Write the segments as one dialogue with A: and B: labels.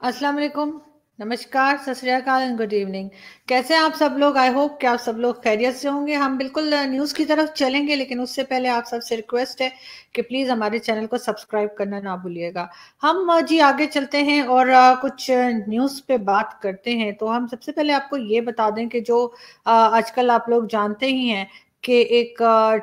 A: अस्सलाम वालेकुम, नमस्कार, सत श्री अकाल एंड गुड इवनिंग। कैसे हैं आप सब लोग? आई होप कि आप सब लोग खैरियत से होंगे। हम बिल्कुल न्यूज़ की तरफ चलेंगे, लेकिन उससे पहले आप सबसे रिक्वेस्ट है कि प्लीज़ हमारे चैनल को सब्सक्राइब करना ना भूलिएगा। हम जी आगे चलते हैं और कुछ न्यूज़ पे बात करते हैं। तो हम सबसे पहले आपको ये बता दें कि जो आजकल आप लोग जानते ही हैं कि एक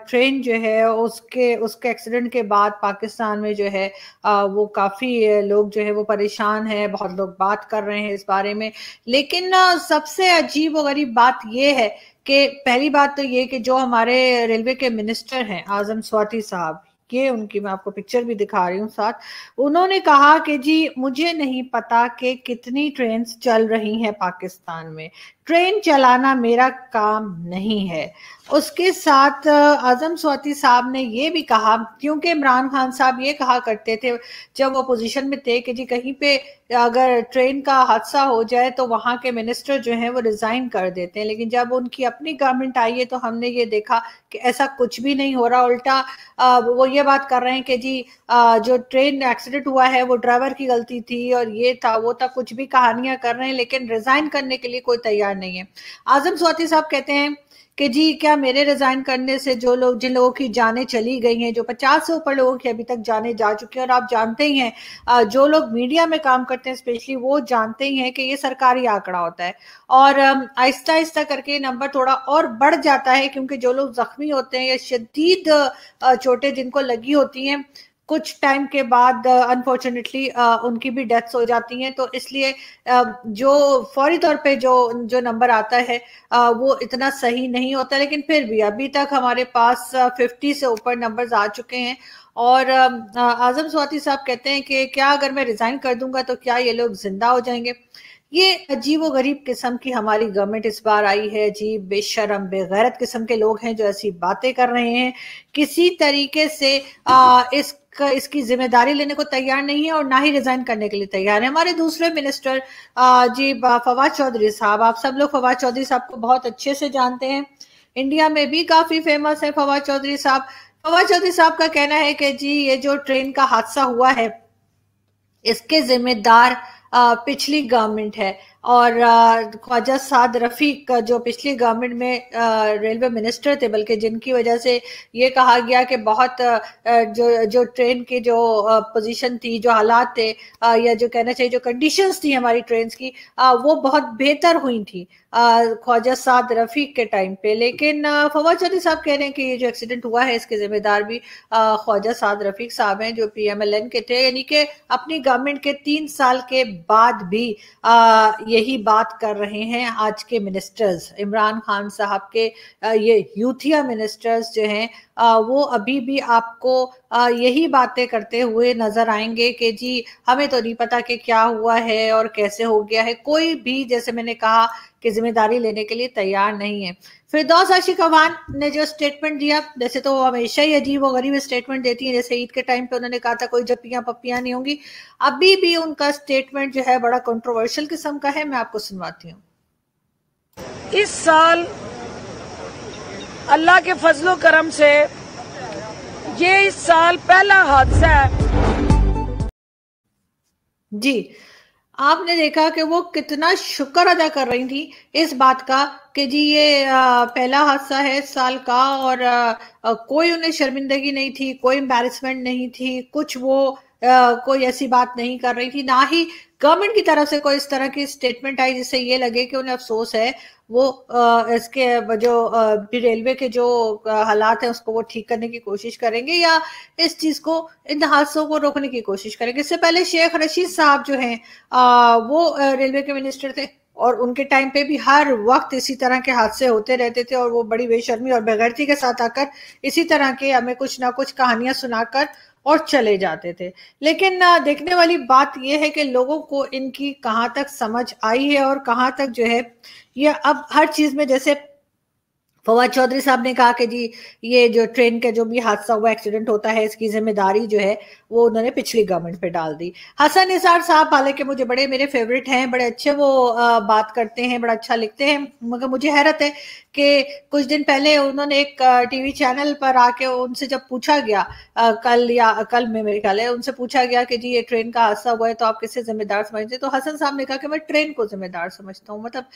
A: ट्रेन जो है उसके एक्सीडेंट के बाद पाकिस्तान में जो है वो काफ़ी लोग जो है वो परेशान हैं, बहुत लोग बात कर रहे हैं इस बारे में। लेकिन सबसे अजीब और गरीब बात ये है कि पहली बात तो ये कि जो हमारे रेलवे के मिनिस्टर हैं आज़म स्वाति साहब, ये उनकी मैं आपको पिक्चर भी दिखा रही हूँ साथ। उन्होंने कहा कि जी मुझे नहीं पता कि कितनी ट्रेन चल रही हैं पाकिस्तान में, ट्रेन चलाना मेरा काम नहीं है। उसके साथ आज़म स्वाति साहब ने ये भी कहा, क्योंकि इमरान खान साहब ये कहा करते थे जब वो पोजीशन में थे कि जी कहीं पे अगर ट्रेन का हादसा हो जाए तो वहां के मिनिस्टर जो हैं वो रिजाइन कर देते हैं, लेकिन जब उनकी अपनी गवर्नमेंट आई है तो हमने ये देखा कि ऐसा कुछ भी नहीं हो रहा। उल्टा वो ये बात कर रहे हैं कि जी जो ट्रेन एक्सीडेंट हुआ है वो ड्राइवर की गलती थी और ये था वो था, कुछ भी कहानियां कर रहे हैं, लेकिन रिजाइन करने के लिए कोई तैयार नहीं है। आजम स्वाति साहब कहते हैं कि जी क्या मेरे रिजाइन करने से जिन लोगों की जानें चली गई हैं, जो 50 से ऊपर लोगों की अभी तक जानें जा चुकी हैं, और आप जानते ही हैं जो लोग मीडिया में काम करते हैं स्पेशली वो जानते ही हैं कि ये सरकारी आंकड़ा होता है और आहिस्ता आहिस्ता करके नंबर थोड़ा और बढ़ जाता है, क्योंकि जो लोग जख्मी होते हैं या शदीद चोटें जिनको लगी होती हैं कुछ टाइम के बाद अनफॉर्चुनेटली उनकी भी डेथ्स हो जाती हैं। तो इसलिए जो फौरी तौर पे जो जो नंबर आता है वो इतना सही नहीं होता, लेकिन फिर भी अभी तक हमारे पास 50 से ऊपर नंबर्स आ चुके हैं। और आजम स्वाति साहब कहते हैं कि क्या अगर मैं रिजाइन कर दूंगा तो क्या ये लोग जिंदा हो जाएंगे? ये अजीब व गरीब किस्म की हमारी गवर्नमेंट इस बार आई है जी। बेशरम बेगैरत किस्म के लोग हैं जो ऐसी बातें कर रहे हैं, किसी तरीके से इसकी जिम्मेदारी लेने को तैयार नहीं है और ना ही रिजाइन करने के लिए तैयार है। हमारे दूसरे मिनिस्टर जी फवाद चौधरी साहब, आप सब लोग फवाद चौधरी साहब को बहुत अच्छे से जानते हैं, इंडिया में भी काफी फेमस है फवाद चौधरी साहब। फवाद चौधरी साहब का कहना है कि जी ये जो ट्रेन का हादसा हुआ है इसके जिम्मेदार पिछली गवर्नमेंट है और ख्वाजा साद रफीक जो पिछली गवर्नमेंट में रेलवे मिनिस्टर थे, बल्कि जिनकी वजह से ये कहा गया कि बहुत जो ट्रेन की जो पोजीशन थी, जो हालात थे या जो कहना चाहिए जो कंडीशंस थी हमारी ट्रेन की वो बहुत बेहतर हुई थी ख्वाजा साद रफीक के टाइम पे। लेकिन फवाद चौधरी साहब कह रहे हैं कि ये जो एक्सीडेंट हुआ है इसके जिम्मेदार भी ख्वाजा साद रफीक साहब हैं जो PMLN के थे, यानी कि अपनी गवर्नमेंट के 3 साल के बाद भी यही बात कर रहे हैं आज के मिनिस्टर्स। इमरान खान साहब के ये यूथिया मिनिस्टर्स जो हैं वो अभी भी आपको यही बातें करते हुए नजर आएंगे कि जी हमें तो नहीं पता कि क्या हुआ है और कैसे हो गया है। कोई भी, जैसे मैंने कहा, कि जिम्मेदारी लेने के लिए तैयार नहीं है। फिरदौस आशिक अवान ने जो स्टेटमेंट दिया, वैसे तो वो हमेशा ही अजीब और गरीब स्टेटमेंट देती हैं, जैसे ईद के टाइम पे उन्होंने कहा था कोई जप्पियां पप्पियां नहीं होंगी, अभी भी उनका स्टेटमेंट जो है बड़ा कंट्रोवर्शियल किस्म का है। मैं आपको सुनवाती हूँ।
B: इस साल अल्लाह के फजलो करम से ये इस साल पहला हादसा है।
A: जी आपने देखा कि वो कितना शुक्र अदा कर रही थी इस बात का कि जी ये पहला हादसा है इस साल का, और कोई उन्हें शर्मिंदगी नहीं थी, कोई एम्बैरेसमेंट नहीं थी, कुछ वो कोई ऐसी बात नहीं कर रही थी, ना ही गवर्नमेंट की तरफ से कोई इस तरह की स्टेटमेंट आई जिससे ये लगे कि उन्हें अफसोस है। वो इसके जो रेलवे के जो हालात हैं उसको वो ठीक करने की कोशिश करेंगे या इस चीज को, इन हादसों को रोकने की कोशिश करेंगे। इससे पहले शेख रशीद साहब जो हैं वो रेलवे के मिनिस्टर थे और उनके टाइम पे भी हर वक्त इसी तरह के हादसे होते रहते थे और वो बड़ी बेशर्मी और बेगैरती के साथ आकर इसी तरह के हमें कुछ ना कुछ कहानियां सुनाकर और चले जाते थे। लेकिन देखने वाली बात यह है कि लोगों को इनकी कहाँ तक समझ आई है और कहाँ तक जो है ये अब हर चीज में, जैसे फवाद चौधरी साहब ने कहा कि जी ये जो ट्रेन का जो भी हादसा हुआ, एक्सीडेंट होता है, इसकी जिम्मेदारी जो है वो उन्होंने पिछली गवर्नमेंट पे डाल दी। हसन निसार साहब हालांकि मुझे मेरे फेवरेट हैं, बड़े अच्छे वो बात करते हैं, बड़ा अच्छा लिखते हैं, मगर मुझे हैरत है कि कुछ दिन पहले उन्होंने एक टीवी चैनल पर आके उनसे जब पूछा गया, कल में मेरे ख्याल है, उनसे पूछा गया कि जी ये ट्रेन का हादसा हुआ है तो आप किससे जिम्मेदार समझते हैं, तो हसन साहब ने कहा कि मैं ट्रेन को जिम्मेदार समझता हूँ। मतलब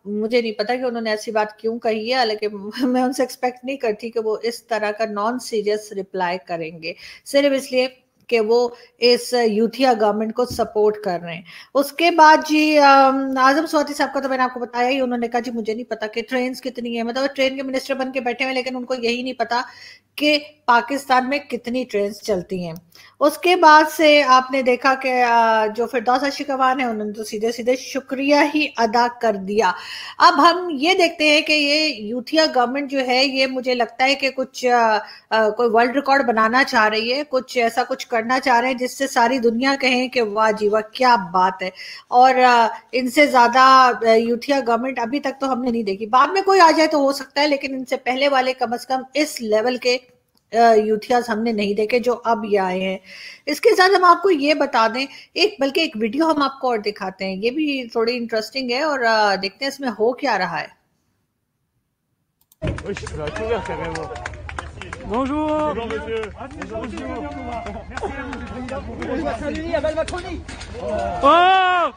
A: मुझे नहीं पता कि उन्होंने ऐसी बात क्यों कही है, हालांकि मैं उनसे एक्सपेक्ट नहीं करती कि वो इस तरह का नॉन सीरियस रिप्लाई करेंगे, सिर्फ इसलिए कि वो इस यूथिया गवर्नमेंट को सपोर्ट कर रहे हैं। उसके बाद जी आजम स्वाति साहब का तो मैंने आपको बताया ही, उन्होंने कहा जी मुझे नहीं पता कि ट्रेन कितनी है, मतलब ट्रेन के मिनिस्टर बन के बैठे हुए, लेकिन उनको यही नहीं पता कि पाकिस्तान में कितनी ट्रेन चलती हैं। उसके बाद से आपने देखा कि जो फिरदौस अशीकवान है उन्होंने तो सीधे सीधे शुक्रिया ही अदा कर दिया। अब हम ये देखते हैं कि ये यूथिया गवर्नमेंट जो है ये मुझे लगता है कि कुछ कोई वर्ल्ड रिकॉर्ड बनाना चाह रही है, कुछ ऐसा कुछ करना चाह रहे हैं जिससे सारी दुनिया कहें कि वाह जी वाह क्या बात है। और इनसे ज्यादा यूथिया गवर्नमेंट अभी तक तो हमने नहीं देखी, बाद में कोई आ जाए तो हो सकता है, लेकिन इनसे पहले वाले कम से कम इस लेवल के यूथियास हमने नहीं देखे जो अब ये आए हैं। इसके साथ हम आपको ये बता दें, बल्कि एक वीडियो हम आपको और दिखाते हैं, ये भी थोड़ी इंटरेस्टिंग है और देखते हैं इसमें हो क्या रहा है।
C: Bonjour. Bonjour monsieur. Oh.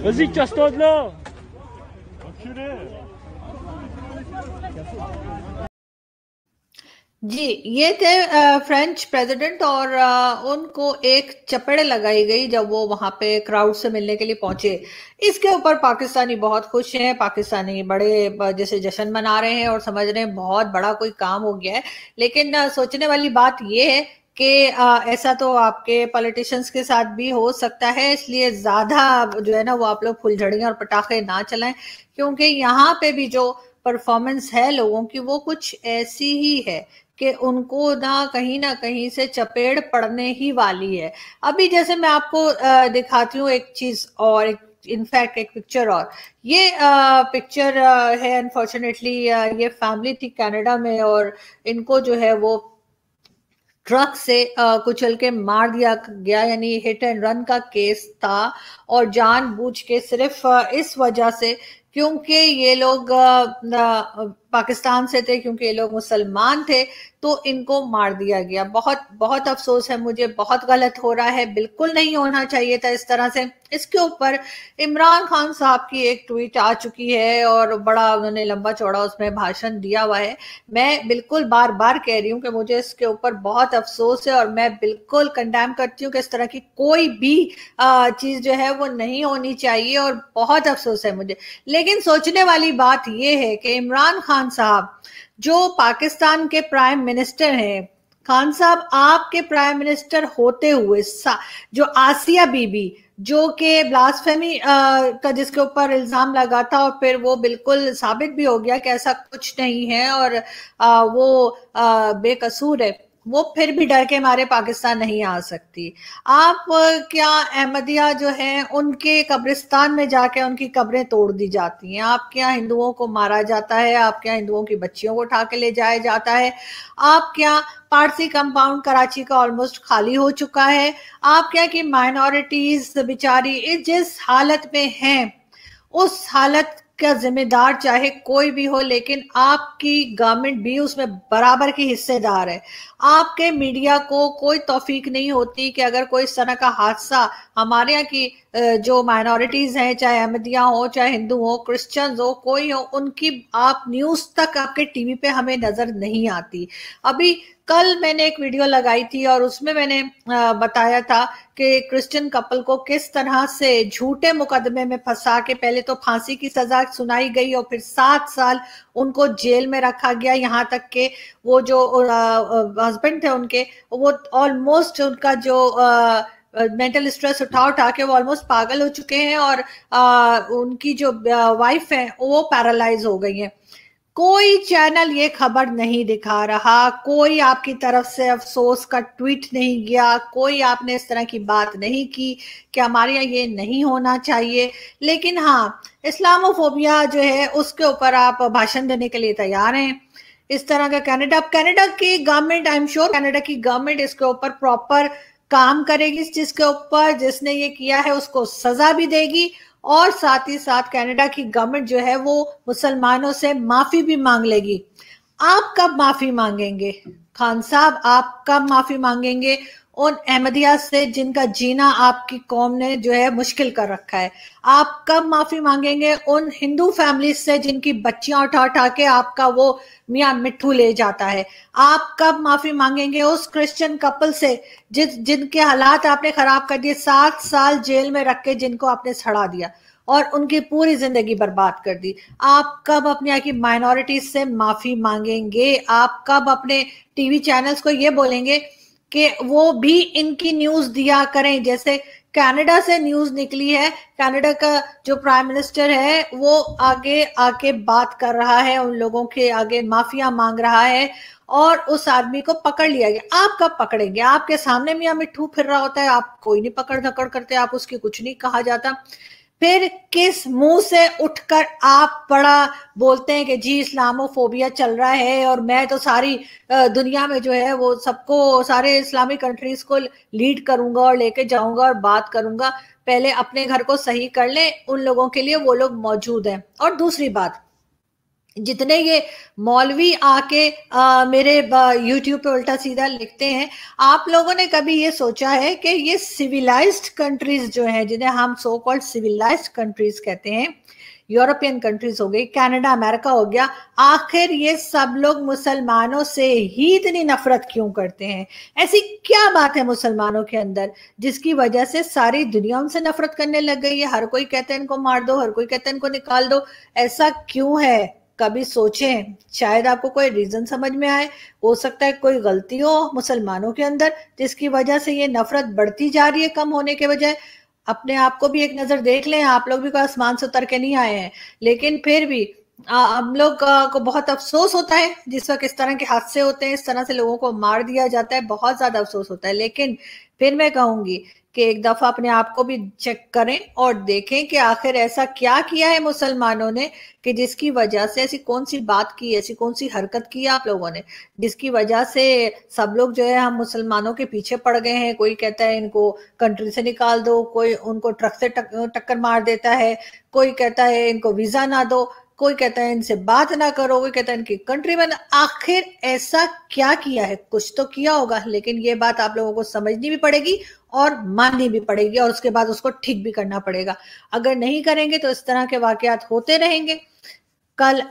C: Vas-y, casse-toi de là. Enculé.
A: जी ये थे फ्रेंच प्रेसिडेंट और उनको एक चपेड़ लगाई गई जब वो वहां पे क्राउड से मिलने के लिए पहुंचे। इसके ऊपर पाकिस्तानी बहुत खुश हैं, पाकिस्तानी बड़े जैसे जश्न मना रहे हैं और समझ रहे हैं बहुत बड़ा कोई काम हो गया है। लेकिन सोचने वाली बात ये है कि ऐसा तो आपके पॉलिटिशियंस के साथ भी हो सकता है, इसलिए ज्यादा जो है ना वो आप लोग फुलझड़ियां और पटाखे ना चलाएं, क्योंकि यहाँ पे भी जो परफॉर्मेंस है लोगों की वो कुछ ऐसी ही है कि उनको ना कहीं से चपेड़ पड़ने ही वाली है। अभी जैसे मैं आपको दिखाती हूँ एक चीज और इनफैक्ट एक पिक्चर, और ये पिक्चर है अनफॉर्चुनेटली ये फैमिली थी कनाडा में और इनको जो है वो ट्रक से कुचल के मार दिया गया, यानी हिट एंड रन का केस था और जानबूझ के सिर्फ इस वजह से क्योंकि ये लोग पाकिस्तान से थे, क्योंकि ये लोग मुसलमान थे तो इनको मार दिया गया। बहुत बहुत अफसोस है मुझे, बहुत गलत हो रहा है, बिल्कुल नहीं होना चाहिए था इस तरह से। इसके ऊपर इमरान खान साहब की एक ट्वीट आ चुकी है और बड़ा उन्होंने लंबा चौड़ा उसमें भाषण दिया हुआ है। मैं बिल्कुल बार बार कह रही हूँ कि मुझे इसके ऊपर बहुत अफसोस है और मैं बिल्कुल कंडेम करती हूँ कि इस तरह की कोई भी चीज जो है वो नहीं होनी चाहिए और बहुत अफसोस है मुझे। लेकिन सोचने वाली बात यह है कि इमरान खान साहब जो पाकिस्तान के प्राइम मिनिस्टर हैं, खान साहब आपके प्राइम मिनिस्टर होते हुए जो आसिया बीबी जो कि ब्लास्फेमी का जिसके ऊपर इल्जाम लगा था और फिर वो बिल्कुल साबित भी हो गया कि ऐसा कुछ नहीं है और वो बेकसूर है, वो फिर भी डर के मारे पाकिस्तान नहीं आ सकती। आप क्या अहमदिया जो हैं उनके कब्रिस्तान में जाके उनकी कब्रें तोड़ दी जाती हैं, आपके यहाँ हिंदुओं को मारा जाता है, आपके यहाँ हिंदुओं की बच्चियों को उठा के ले जाया जाता है, आपके यहाँ पारसी कंपाउंड कराची का ऑलमोस्ट खाली हो चुका है, आपके यहाँ की माइनॉरिटीज बेचारी जिस हालत में हैं उस हालत का जिम्मेदार चाहे कोई भी हो, लेकिन आपकी गवर्नमेंट भी उसमें बराबर की हिस्सेदार है। आपके मीडिया को कोई तौफीक नहीं होती कि अगर कोई इस तरह का हादसा हमारे यहाँ की जो माइनॉरिटीज हैं, चाहे अहमदिया हो, चाहे हिंदू हो, क्रिश्चियंस हो, कोई हो, उनकी आप न्यूज तक आपके टीवी पे हमें नजर नहीं आती। अभी कल मैंने एक वीडियो लगाई थी और उसमें मैंने बताया था कि क्रिश्चियन कपल को किस तरह से झूठे मुकदमे में फंसा के पहले तो फांसी की सजा सुनाई गई और फिर 7 साल उनको जेल में रखा गया, यहाँ तक कि वो जो हस्बैंड थे उनके, वो ऑलमोस्ट उनका जो मेंटल स्ट्रेस उठा के वो ऑलमोस्ट पागल हो चुके हैं और उनकी जो वाइफ है वो पैरालाइज हो गई है। कोई चैनल ये खबर नहीं दिखा रहा, कोई आपकी तरफ से अफसोस का ट्वीट नहीं गया, कोई आपने इस तरह की बात नहीं की कि हमारे यहाँ ये नहीं होना चाहिए। लेकिन हाँ, इस्लामोफोबिया जो है उसके ऊपर आप भाषण देने के लिए तैयार हैं। इस तरह का कनाडा की government, I am sure Canada की गवर्नमेंट इसके ऊपर प्रॉपर काम करेगी, इस चीज के ऊपर जिसने ये किया है उसको सजा भी देगी, और साथ ही साथ कनाडा की गवर्नमेंट जो है वो मुसलमानों से माफी भी मांग लेगी। आप कब माफी मांगेंगे खान साहब? आप कब माफी मांगेंगे उन अहमदिया से जिनका जीना आपकी कौम ने जो है मुश्किल कर रखा है? आप कब माफी मांगेंगे उन हिंदू फैमिली से जिनकी बच्चियां उठा उठा के आपका वो मियां मिट्ठू ले जाता है? आप कब माफी मांगेंगे उस क्रिश्चियन कपल से जिनके हालात आपने खराब कर दिए, 7 साल जेल में रख के जिनको आपने सड़ा दिया और उनकी पूरी जिंदगी बर्बाद कर दी? आप कब अपने यहाँ की माइनॉरिटीज से माफी मांगेंगे? आप कब अपने टीवी चैनल्स को ये बोलेंगे कि वो भी इनकी न्यूज दिया करें? जैसे कनाडा से न्यूज निकली है, कनाडा का जो प्राइम मिनिस्टर है वो आगे आके बात कर रहा है, उन लोगों के आगे माफिया मांग रहा है और उस आदमी को पकड़ लिया गया। आप कब पकड़ेंगे? आपके सामने मियां मिट्ठू फिर रहा होता है, आप कोई नहीं पकड़ धकड़ करते, आप उसकी कुछ नहीं कहा जाता। फिर किस मुंह से उठकर आप बड़ा बोलते हैं कि जी इस्लामोफोबिया चल रहा है और मैं तो सारी दुनिया में जो है वो सबको, सारे इस्लामिक कंट्रीज को लीड करूंगा और लेके जाऊंगा और बात करूंगा? पहले अपने घर को सही कर लें, उन लोगों के लिए वो लोग मौजूद हैं। और दूसरी बात, जितने ये मौलवी आके मेरे यूट्यूब पे उल्टा सीधा लिखते हैं, आप लोगों ने कभी ये सोचा है कि ये सिविलाइज्ड कंट्रीज जो हैं, जिन्हें हम सो कॉल्ड सिविलाइज्ड कंट्रीज कहते हैं, यूरोपियन कंट्रीज हो गई, कनाडा, अमेरिका हो गया, आखिर ये सब लोग मुसलमानों से ही इतनी नफरत क्यों करते हैं? ऐसी क्या बात है मुसलमानों के अंदर जिसकी वजह से सारी दुनिया उनसे नफरत करने लग गई है? हर कोई कहता है इनको मार दो, हर कोई कहता है इनको निकाल दो। ऐसा क्यों है? कभी सोचें, शायद आपको कोई रीजन समझ में आए। हो सकता है कोई गलती हो मुसलमानों के अंदर जिसकी वजह से ये नफरत बढ़ती जा रही है कम होने के बजाय। अपने आप को भी एक नजर देख लें, आप लोग भी कोई आसमान से उतर के नहीं आए हैं, लेकिन फिर भी हम लोग को बहुत अफसोस होता है जिस वक्त इस तरह के हादसे होते हैं, इस तरह से लोगों को मार दिया जाता है, बहुत ज्यादा अफसोस होता है। लेकिन फिर मैं कहूंगी कि एक दफा अपने आप को भी चेक करें और देखें कि आखिर ऐसा क्या किया है मुसलमानों ने कि जिसकी वजह से, ऐसी कौन सी बात की, ऐसी कौन सी हरकत की आप लोगों ने जिसकी वजह से सब लोग जो है हम मुसलमानों के पीछे पड़ गए हैं। कोई कहता है इनको कंट्री से निकाल दो, कोई उनको ट्रक से टक्कर मार देता है, कोई कहता है इनको वीजा ना दो, कोई कहता है इनसे बात ना करो, कोई कहता है इनकी कंट्री में। आखिर ऐसा क्या किया है? कुछ तो किया होगा, लेकिन ये बात आप लोगों को समझनी भी पड़ेगी और माननी भी पड़ेगी और उसके बाद उसको ठीक भी करना पड़ेगा। अगर नहीं करेंगे तो इस तरह के वाकयात होते रहेंगे। कल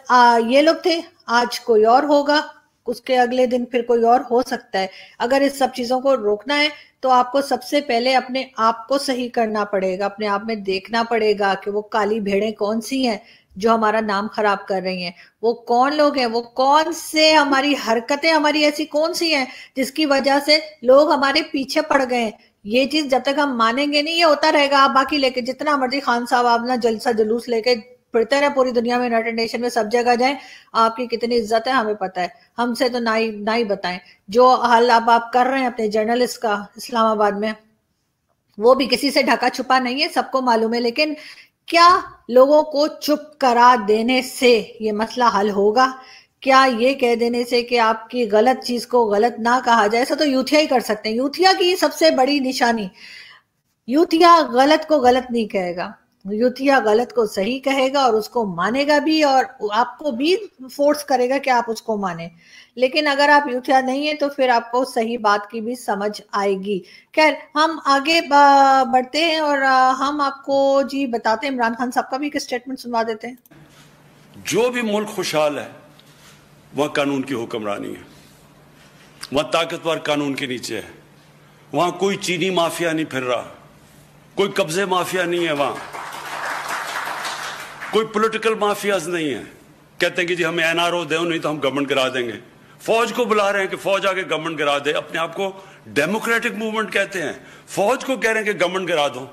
A: ये लोग थे, आज कोई और होगा, उसके अगले दिन फिर कोई और हो सकता है। अगर इस सब चीजों को रोकना है तो आपको सबसे पहले अपने आप को सही करना पड़ेगा, अपने आप में देखना पड़ेगा कि वो काली भेड़ें कौन सी हैं जो हमारा नाम खराब कर रही हैं, वो कौन लोग हैं, वो कौन से हमारी हरकतें हमारी ऐसी कौन सी हैं जिसकी वजह से लोग हमारे पीछे पड़ गए हैं। ये चीज जब तक हम मानेंगे नहीं, ये होता रहेगा। आप बाकी लेके जितना मर्जी खान साहब आप ना जलसा जुलूस लेके फिरते रहे पूरी दुनिया में, यूनाइटेड नेशन में सब जगह जाएं, आपकी कितनी इज्जत है हमें पता है, हमसे तो ना ही बताएं। जो हाल अब आप कर रहे हैं अपने जर्नलिस्ट का इस्लामाबाद में, वो भी किसी से ढका छुपा नहीं है, सबको मालूम है। लेकिन क्या लोगों को चुप करा देने से ये मसला हल होगा? क्या ये कह देने से कि आपकी गलत चीज को गलत ना कहा जाए? ऐसा तो यूथिया ही कर सकते हैं। यूथिया की सबसे बड़ी निशानी, यूथिया गलत को गलत नहीं कहेगा, यूथिया गलत को सही कहेगा और उसको मानेगा भी और आपको भी फोर्स करेगा कि आप उसको माने। लेकिन अगर आप यूथिया नहीं है तो फिर आपको सही बात की भी समझ आएगी। खैर, हम आगे बढ़ते हैं और हम आपको जी बताते हैं, इमरान खान साहब का भी एक स्टेटमेंट सुनवा देते हैं।
D: जो भी मुल्क खुशहाल है वह कानून की हुक्मरानी है, वह ताकतवर कानून के नीचे है, वहां कोई चीनी माफिया नहीं फिर रहा, कोई कब्जे माफिया नहीं है, वहां कोई पॉलिटिकल माफियाज नहीं है। कहते हैं कि जी हमें एनआरओ दो, नहीं तो हम गवर्नमेंट गिरा देंगे। फौज को बुला रहे हैं कि फौज आके गवर्नमेंट गिरा दे, अपने आप को डेमोक्रेटिक मूवमेंट कहते हैं, फौज को कह रहे हैं कि गवर्नमेंट गिरा दो,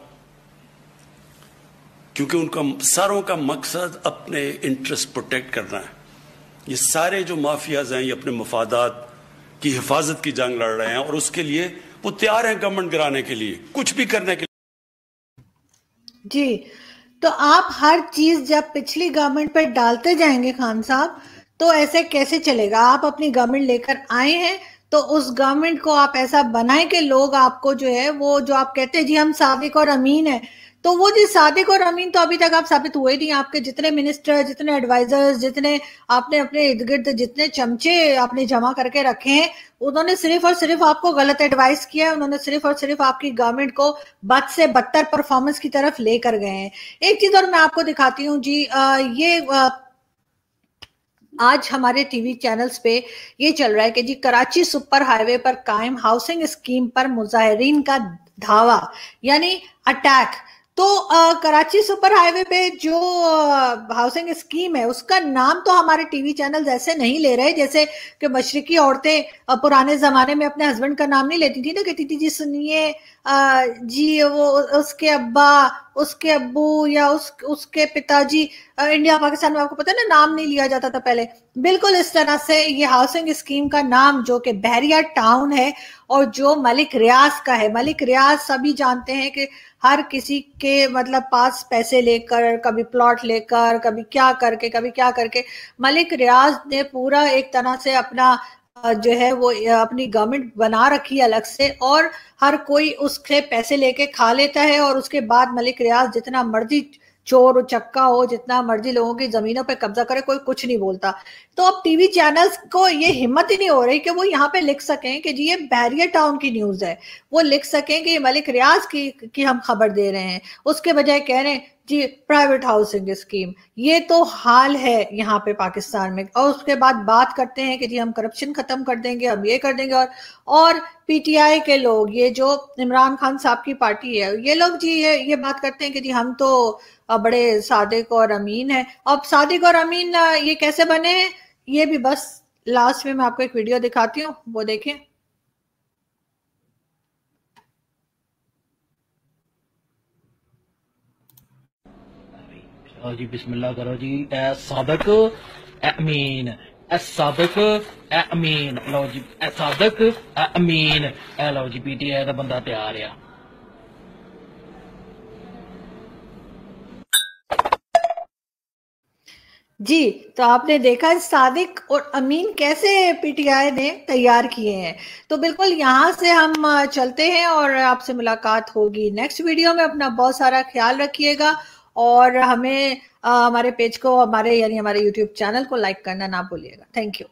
D: क्योंकि उनका सारों का मकसद अपने इंटरेस्ट प्रोटेक्ट करना है। ये सारे जो माफियाज हैं ये अपने मफादात की हिफाजत की जंग लड़ रहे हैं और उसके लिए वो तैयार हैं गवर्नमेंट गिराने के लिए, कुछ भी करने के लिए।
A: जी, तो आप हर चीज जब पिछली गवर्नमेंट पर डालते जाएंगे खान साहब, तो ऐसे कैसे चलेगा? आप अपनी गवर्नमेंट लेकर आए हैं तो उस गवर्नमेंट को आप ऐसा बनाएं कि लोग आपको जो है वो जो आप कहते हैं जी हम सादिक और अमीन है, तो वो जी सादिक और अमीन तो अभी तक आप साबित हुए नहीं। आपके जितने मिनिस्टर, जितने एडवाइजर्स, जितने आपने अपने इर्द गिर्द जितने चमचे आपने जमा करके रखे हैं, उन्होंने सिर्फ और सिर्फ आपको गलत एडवाइस किया है। उन्होंने सिर्फ और सिर्फ आपकी गवर्नमेंट को बद से बदतर परफॉर्मेंस की तरफ लेकर गए हैं। एक चीज और मैं आपको दिखाती हूँ जी, आज हमारे टीवी चैनल्स पे ये चल रहा है कि जी कराची सुपर हाईवे पर कायम हाउसिंग स्कीम पर मुजाहिरीन का धावा यानी अटैक। तो कराची सुपर हाईवे पे जो हाउसिंग स्कीम है उसका नाम तो हमारे टीवी चैनल्स ऐसे नहीं ले रहे जैसे कि मशरकी औरतें पुराने जमाने में अपने हस्बैंड का नाम नहीं लेती थी ना, कहती थी जी सुनिए जी वो उसके अब्बा, उसके अब्बू या उसके पिताजी। इंडिया पाकिस्तान में आपको पता है ना नाम नहीं लिया जाता था पहले। बिल्कुल इस तरह से ये हाउसिंग स्कीम का नाम जो कि बहरिया टाउन है और जो मलिक रियाज का है। मलिक रियाज सभी जानते हैं कि हर किसी के मतलब पास पैसे लेकर, कभी प्लॉट लेकर, कभी क्या करके मलिक रियाज ने पूरा एक तरह से अपना जो है वो अपनी गवर्नमेंट बना रखी अलग से, और हर कोई उसके पैसे लेके खा लेता है। और उसके बाद मलिक रियाज जितना मर्जी चोर उचक्का हो, जितना मर्जी लोगों की जमीनों पे कब्जा करे, कोई कुछ नहीं बोलता। तो अब टीवी चैनल्स को ये हिम्मत ही नहीं हो रही कि वो यहाँ पे लिख सकें कि जी ये बहरिया टाउन की न्यूज है, वो लिख सकें कि ये मलिक रियाज की हम खबर दे रहे हैं। उसके बजाय कह रहे हैं जी प्राइवेट हाउसिंग स्कीम। ये तो हाल है यहाँ पे पाकिस्तान में। और उसके बाद बात करते हैं कि जी हम करप्शन खत्म कर देंगे, हम ये कर देंगे। और पीटीआई के लोग, ये जो इमरान खान साहब की पार्टी है, ये लोग जी ये बात करते हैं कि जी हम तो बड़े सादिक और अमीन है। अब सादिक और अमीन ये कैसे बने हैं, ये भी बस लास्ट में मैं आपको एक वीडियो दिखाती हूँ, वो देखें।
E: जी बिस्मिल्लाह करो जी। ए सादिक ए अमीन, ए सादिक ए अमीन। लो जी ए सादिक ए अमीन। ए लो जी पीटीआई का बंदा तैयार है।
A: जी, तो आपने देखा सादिक और अमीन कैसे पीटीआई ने तैयार किए हैं। तो बिल्कुल यहाँ से हम चलते हैं और आपसे मुलाकात होगी नेक्स्ट वीडियो में। अपना बहुत सारा ख्याल रखिएगा और हमें हमारे पेज को, हमारे यानी हमारे यूट्यूब चैनल को लाइक करना ना भूलिएगा। Thank you.